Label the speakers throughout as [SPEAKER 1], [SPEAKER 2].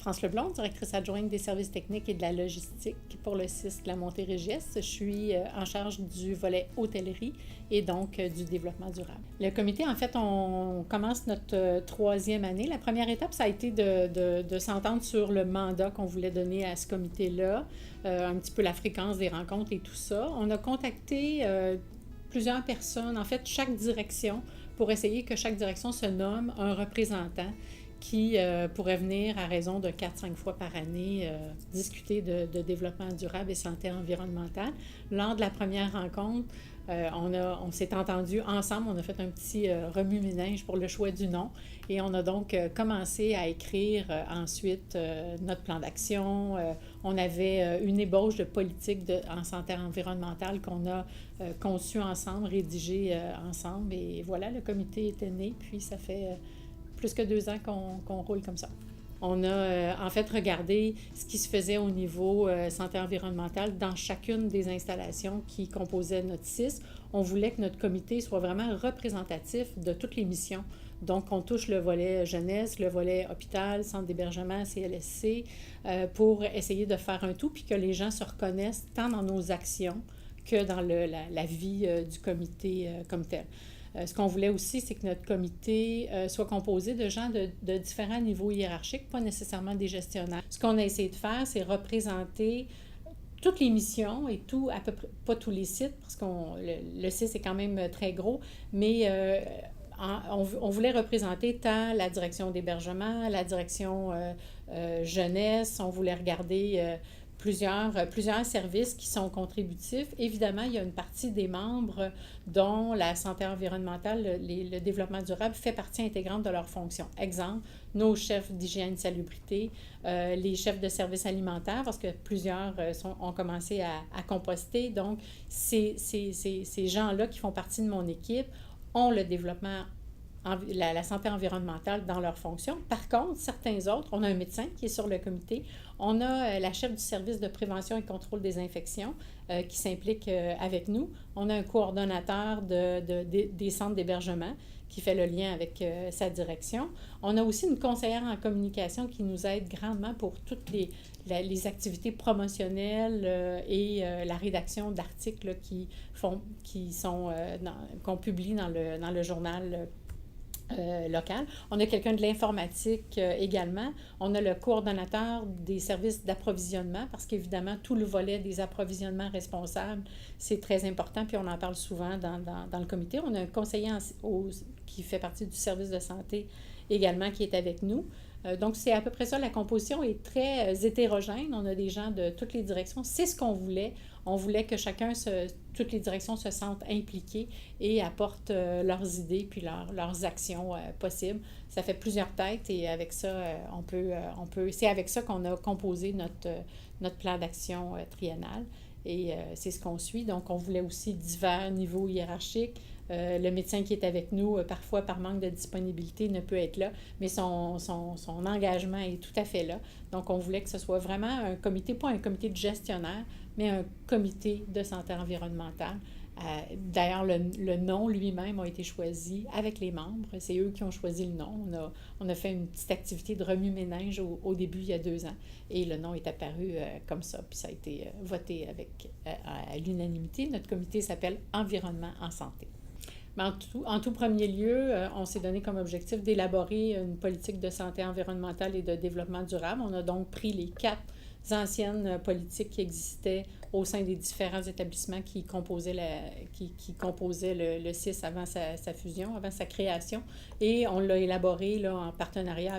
[SPEAKER 1] France Leblond, directrice adjointe des services techniques et de la logistique pour le CIS de la Montérégie-Est. Je suis en charge du volet hôtellerie et donc du développement durable. Le comité, en fait, on commence notre troisième année. La première étape, ça a été de s'entendre sur le mandat qu'on voulait donner à ce comité-là, un petit peu la fréquence des rencontres et tout ça. On a contacté plusieurs personnes, en fait, chaque direction, pour essayer que chaque direction se nomme un représentant qui pourrait venir à raison de 4-5 fois par année discuter de développement durable et santé environnementale. Lors de la première rencontre, on s'est entendu ensemble, on a fait un petit remue-ménage pour le choix du nom et on a donc commencé à écrire ensuite notre plan d'action. On avait une ébauche de politique en santé environnementale qu'on a conçue ensemble, rédigée ensemble et voilà, le comité était né, puis ça fait plus que 2 ans qu'on roule comme ça. On a en fait regardé ce qui se faisait au niveau santé environnementale dans chacune des installations qui composaient notre CIS. On voulait que notre comité soit vraiment représentatif de toutes les missions. Donc, on touche le volet jeunesse, le volet hôpital, centre d'hébergement, CLSC, pour essayer de faire un tout, puis que les gens se reconnaissent tant dans nos actions que dans la vie du comité comme tel. Ce qu'on voulait aussi, c'est que notre comité soit composé de gens de différents niveaux hiérarchiques, pas nécessairement des gestionnaires. Ce qu'on a essayé de faire, c'est représenter toutes les missions et tout, à peu près, pas tous les sites, parce que le site est quand même très gros, mais on voulait représenter tant la direction d'hébergement, la direction jeunesse, on voulait regarder plusieurs services qui sont contributifs. Évidemment, il y a une partie des membres dont la santé environnementale, le développement durable fait partie intégrante de leur fonction. Exemple, nos chefs d'hygiène et salubrité, les chefs de services alimentaires, parce que plusieurs ont commencé à composter. Donc, ces gens-là qui font partie de mon équipe ont le développement la santé environnementale dans leurs fonctions. Par contre, certains autres, on a un médecin qui est sur le comité, on a la chef du service de prévention et contrôle des infections qui s'implique avec nous, on a un coordonnateur des centres d'hébergement qui fait le lien avec sa direction. On a aussi une conseillère en communication qui nous aide grandement pour toutes les activités promotionnelles et la rédaction d'articles qu'on publie dans le journal local. On a quelqu'un de l'informatique également. On a le coordonnateur des services d'approvisionnement parce qu'évidemment, tout le volet des approvisionnements responsables, c'est très important, puis on en parle souvent dans le comité. On a un conseiller qui fait partie du service de santé également qui est avec nous. Donc, c'est à peu près ça. La composition est très hétérogène. On a des gens de toutes les directions. C'est ce qu'on voulait. On voulait que toutes les directions se sentent impliquées et apportent leurs idées puis leurs actions possibles. Ça fait plusieurs têtes et avec ça, c'est avec ça qu'on a composé notre plan d'action triennal. Et c'est ce qu'on suit. Donc, on voulait aussi divers niveaux hiérarchiques. Le médecin qui est avec nous, parfois par manque de disponibilité, ne peut être là, mais son engagement est tout à fait là. Donc, on voulait que ce soit vraiment un comité, pas un comité de gestionnaire, mais un comité de santé environnementale. D'ailleurs, le nom lui-même a été choisi avec les membres. C'est eux qui ont choisi le nom. On a fait une petite activité de remue-ménage au début, il y a 2 ans, et le nom est apparu comme ça, puis ça a été voté à l'unanimité. Notre comité s'appelle Environnement en santé. Mais en tout premier lieu, on s'est donné comme objectif d'élaborer une politique de santé environnementale et de développement durable. On a donc pris les 4 anciennes politiques qui existaient au sein des différents établissements qui composaient le CIS avant sa fusion, avant sa création, et on l'a élaboré là, en partenariat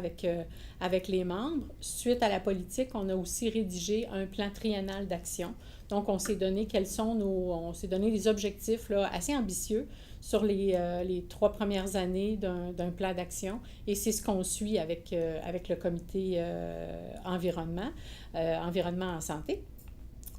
[SPEAKER 1] avec les membres. Suite à la politique, on a aussi rédigé un plan triennal d'action. Donc, on s'est donné des objectifs là, assez ambitieux sur les 3 premières années d'un plan d'action. Et c'est ce qu'on suit avec le comité environnement en santé.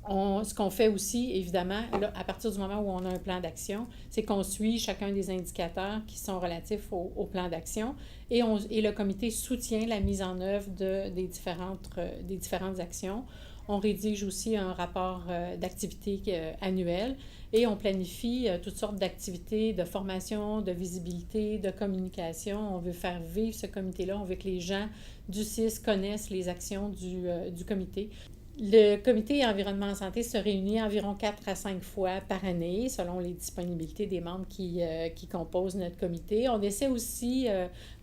[SPEAKER 1] Ce qu'on fait aussi, évidemment, là, à partir du moment où on a un plan d'action, c'est qu'on suit chacun des indicateurs qui sont relatifs au plan d'action et le comité soutient la mise en œuvre des différentes actions. On rédige aussi un rapport d'activité annuel et on planifie toutes sortes d'activités de formation, de visibilité, de communication. On veut faire vivre ce comité-là. On veut que les gens du CIS connaissent les actions du comité. Le comité environnement en santé se réunit environ 4 à 5 fois par année, selon les disponibilités des membres qui composent notre comité. On essaie aussi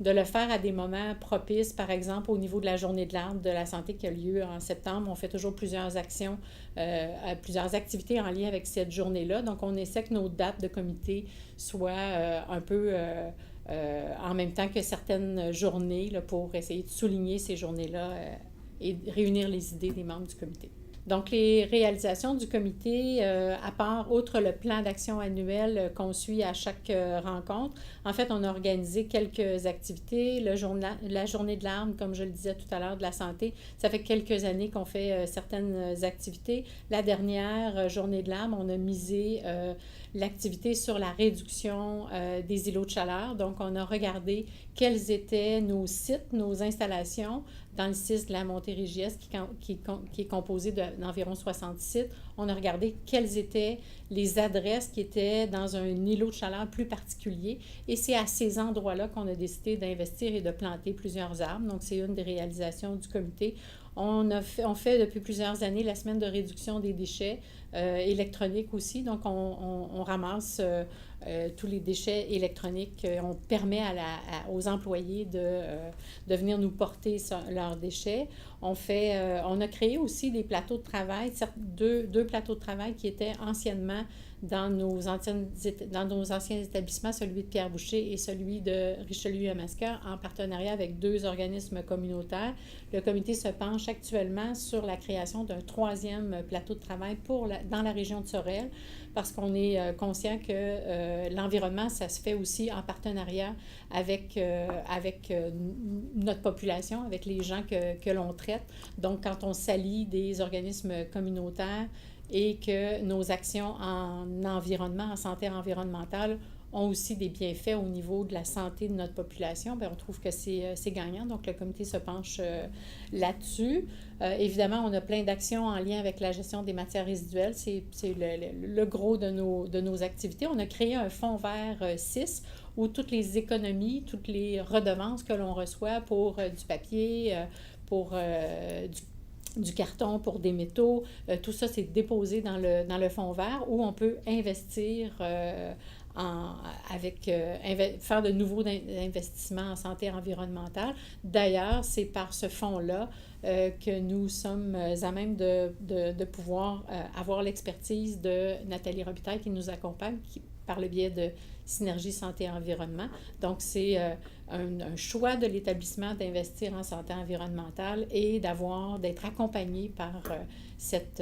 [SPEAKER 1] de le faire à des moments propices, par exemple au niveau de la journée de l'arbre de la santé qui a lieu en septembre. On fait toujours plusieurs actions, plusieurs activités en lien avec cette journée-là. Donc, on essaie que nos dates de comité soient un peu en même temps que certaines journées là, pour essayer de souligner ces journées-là et réunir les idées des membres du comité. Donc, les réalisations du comité, à part, outre le plan d'action annuel qu'on suit à chaque rencontre, en fait, on a organisé quelques activités. La journée de l'arbre, comme je le disais tout à l'heure, de la santé, ça fait quelques années qu'on fait certaines activités. La dernière journée de l'arbre, on a misé l'activité sur la réduction des îlots de chaleur. Donc, on a regardé quels étaient nos sites, nos installations dans le CIS de la Montérégie-Est qui est composé d'environ 60 sites. On a regardé quelles étaient les adresses qui étaient dans un îlot de chaleur plus particulier et c'est à ces endroits-là qu'on a décidé d'investir et de planter plusieurs arbres. Donc, c'est une des réalisations du comité. On fait depuis plusieurs années la semaine de réduction des déchets électroniques aussi. Donc, on ramasse tous les déchets électroniques. On permet aux employés de venir nous porter leurs déchets. On a créé aussi des plateaux de travail, deux plateaux de travail qui étaient anciennement dans nos anciens établissements, celui de Pierre Boucher et celui de Richelieu-Yamaska, en partenariat avec 2 organismes communautaires. Le comité se penche actuellement sur la création d'un 3e plateau de travail dans la région de Sorel, parce qu'on est conscient que l'environnement, ça se fait aussi en partenariat avec notre population, avec les gens que l'on traite. Donc, quand on s'allie des organismes communautaires, et que nos actions en environnement, en santé environnementale, ont aussi des bienfaits au niveau de la santé de notre population, bien, on trouve que c'est gagnant. Donc, le comité se penche là-dessus. Évidemment, on a plein d'actions en lien avec la gestion des matières résiduelles. C'est le gros de nos activités. On a créé un fonds vert 6 où toutes les économies, toutes les redevances que l'on reçoit pour du papier, pour du carton, pour des métaux, tout ça, c'est déposé dans le fonds vert où on peut investir faire de nouveaux investissements en santé environnementale. D'ailleurs, c'est par ce fonds-là que nous sommes à même de pouvoir avoir l'expertise de Nathalie Robitaille qui nous accompagne par le biais de Synergie Santé Environnement. Donc, c'est un choix de l'établissement d'investir en santé environnementale et d'être accompagné par cette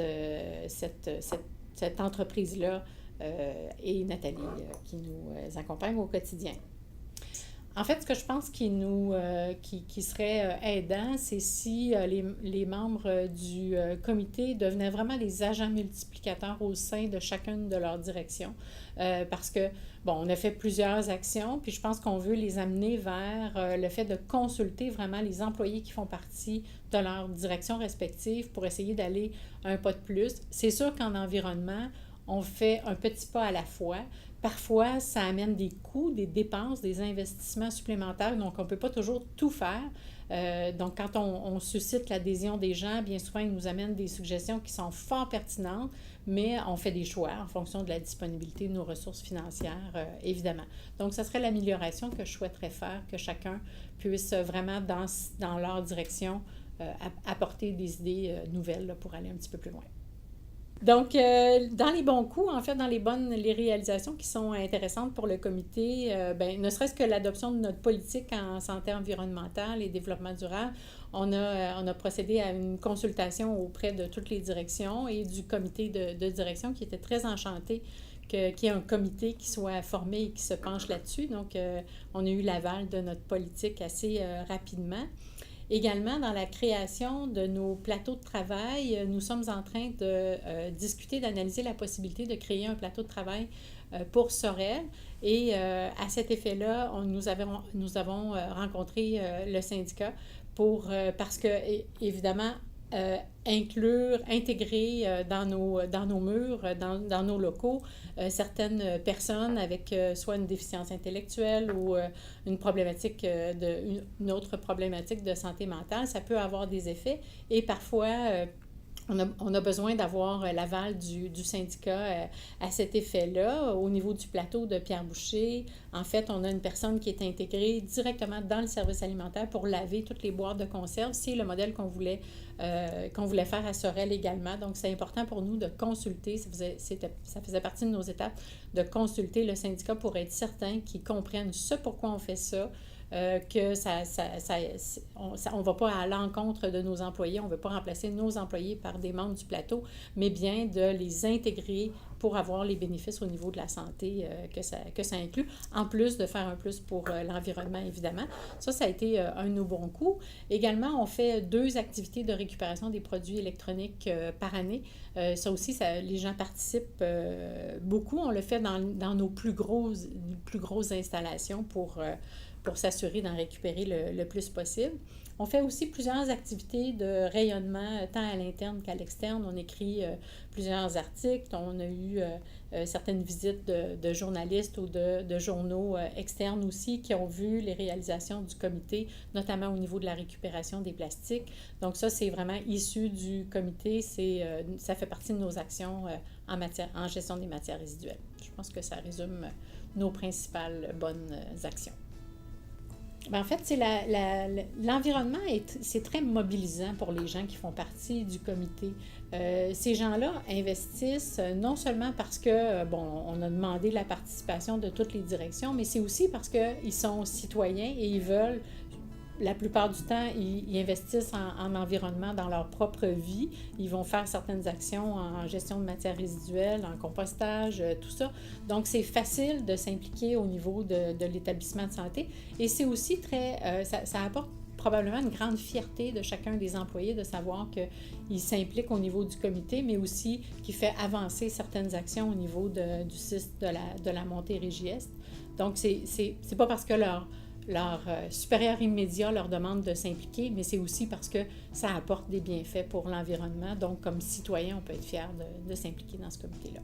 [SPEAKER 1] entreprise-là et Nathalie qui nous accompagne au quotidien. En fait, ce que je pense qui serait aidant, c'est si les membres du comité devenaient vraiment des agents multiplicateurs au sein de chacune de leurs directions. Parce que, bon, on a fait plusieurs actions, puis je pense qu'on veut les amener vers le fait de consulter vraiment les employés qui font partie de leur direction respective pour essayer d'aller un pas de plus. C'est sûr qu'en environnement, on fait un petit pas à la fois. Parfois, ça amène des coûts, des dépenses, des investissements supplémentaires, donc on ne peut pas toujours tout faire. Donc, quand on suscite l'adhésion des gens, bien souvent, ils nous amènent des suggestions qui sont fort pertinentes, mais on fait des choix en fonction de la disponibilité de nos ressources financières, évidemment. Donc, ce serait l'amélioration que je souhaiterais faire, que chacun puisse vraiment, dans leur direction, apporter des idées nouvelles là, pour aller un petit peu plus loin. Donc, dans les bons coups, en fait, dans les réalisations qui sont intéressantes pour le comité, ne serait-ce que l'adoption de notre politique en santé environnementale et développement durable, on a procédé à une consultation auprès de toutes les directions et du comité de direction qui était très enchanté qu'il y ait un comité qui soit formé et qui se penche là-dessus. Donc, on a eu l'aval de notre politique assez rapidement. Également, dans la création de nos plateaux de travail, nous sommes en train de discuter, d'analyser la possibilité de créer un plateau de travail pour Sorel. Et à cet effet-là, nous avons rencontré le syndicat parce que, évidemment, intégrer dans nos murs, dans nos locaux, certaines personnes avec soit une déficience intellectuelle ou une autre problématique de santé mentale. Ça peut avoir des effets et parfois on a besoin d'avoir l'aval du syndicat à cet effet-là. Au niveau du plateau de Pierre Boucher, en fait, on a une personne qui est intégrée directement dans le service alimentaire pour laver toutes les boîtes de conserve. C'est le modèle qu'on voulait faire à Sorel également. Donc, c'est important pour nous de consulter, ça faisait partie de nos étapes, de consulter le syndicat pour être certain qu'ils comprennent ce pourquoi on fait ça, que on ne va pas à l'encontre de nos employés, on ne veut pas remplacer nos employés par des membres du plateau, mais bien de les intégrer pour avoir les bénéfices au niveau de la santé que ça inclut, en plus de faire un plus pour l'environnement, évidemment. Ça a été un de nos bons coups. Également, on fait 2 activités de récupération des produits électroniques par année. Ça aussi, les gens participent beaucoup. On le fait dans nos plus grosses installations pour s'assurer d'en récupérer le plus possible. On fait aussi plusieurs activités de rayonnement, tant à l'interne qu'à l'externe. On écrit plusieurs articles. On a eu certaines visites de journalistes ou de journaux externes aussi qui ont vu les réalisations du comité, notamment au niveau de la récupération des plastiques. Donc ça, c'est vraiment issu du comité. Ça fait partie de nos actions en gestion des matières résiduelles. Je pense que ça résume nos principales bonnes actions. En fait, l'environnement, c'est très mobilisant pour les gens qui font partie du comité. Ces gens-là investissent non seulement parce que, on a demandé la participation de toutes les directions, mais c'est aussi parce qu'ils sont citoyens et ils veulent, la plupart du temps, ils investissent en environnement dans leur propre vie. Ils vont faire certaines actions en gestion de matières résiduelles, en compostage, tout ça. Donc, c'est facile de s'impliquer au niveau de l'établissement de santé. Et c'est aussi ça apporte probablement une grande fierté de chacun des employés de savoir qu'il s'implique au niveau du comité, mais aussi qu'il fait avancer certaines actions au niveau du CIS de la Montérégie-Est. Donc, c'est pas parce que leur supérieur immédiat leur demande de s'impliquer, mais c'est aussi parce que ça apporte des bienfaits pour l'environnement. Donc, comme citoyen, on peut être fier de s'impliquer dans ce comité-là.